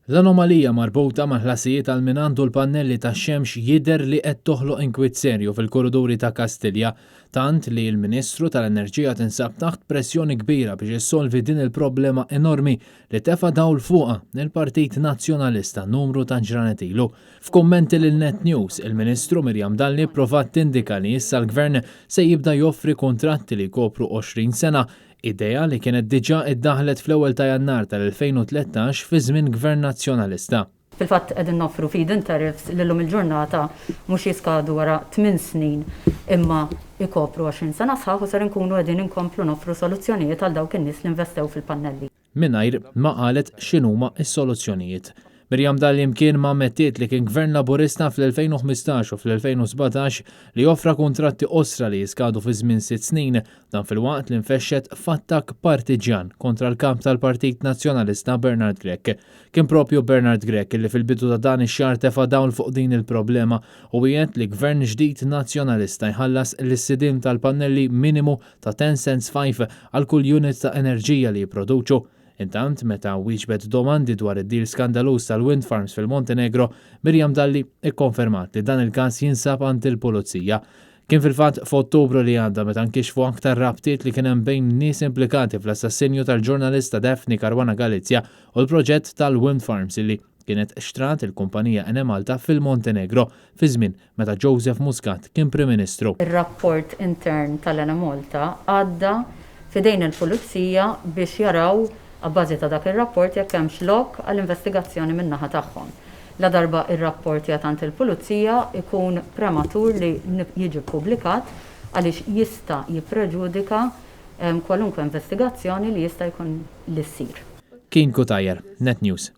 L-anomalija marbuta ma' ħlasijiet għal min għandu l-pannelli tax-xemx jidher li qed toħloq inkwiet serju fil-korriduri ta' Kastilja, tant li l-Ministru tal-Enerġija tinsab taħt pressjoni kbira biex issolvi din il-problema enormi li tefa' dawl fuqha il-Partit Nazzjonalista numru ta' ġranet ilu. F'kummenti lil Net News, il-Ministru Mirjam Dalli provat tindika li issa l-Gvern se jibda joffri kontratti li jkopru 20 sena, idea li kienet diġà iddaħlet fl-ewwel ta' Jannar tal-2013 fi żmien Gvern Nazzjonalista. Fil-fatt qegħdin noffru feed-in tariffs li llum il-ġurnata mhux jiskadu wara 8 snin imma ikopru 20 sena sħaħ u ser inkunu qegħdin inkomplu noffru soluzzjonijiet għal dawk in-nies li investew fil-pannelli. Mingħajr ma qalet x'inhuma s-soluzzjonijiet. Mirjam Dalli mkien ma mettiet li kien Gvern Laburista fl-2015 u fl-2017 li joffra kuntratti osra li jiskadu fi żmien 6 snin dan fil-waqt li nfexxet f'attakk partiġjan kontra l-kap tal-Partit Nazzjonalista Bernard Grech. Kien propju Bernard Grech li fil-bidu ta' dan ix-xahar tefa' dawl fuq din il-problema u jgħid li Gvern ġdid Nazzjonalista jħallas l-issidiem tal-pannelli minimu ta' 10 cents 5 għal kull unit ta' enerġija li jipproduċu. Intant, meta wieġbet domandi dwar id-deal skandaluż tal-wind farms fil-Montenegro, Mirjam Dalli ikkonfermat li dan il-każ jinsab għand il-Pulizija. Kien fil-fatt f'Ottubru li għadda meta nkixfu aktar rabtiet li kien hemm bejn nies implikati fl-assassinju tal-ġurnalista Daphne Caruana Galizia u l-proġett tal-wind farms illi kienet xtrat il-kumpanija Enemalta fil-Montenegro fi żmien meta Joseph Muscat kien Prim Ministru. Ir-rapport intern tal-Enemalta għadda fidejn il-Pulizija biex jaraw għabbażi ta' dak ir-rapport jekk hemmx lok għall-investigazzjoni min-naħa tagħhom. La darba ir-rapport jagħtant il-Pulizija ikun prematur li jiġi ppubblikat għaliex jista' jippreġudika kwalunkwe investigazzjoni li jista' jkun li ssir. Kien Kutajer, Net News.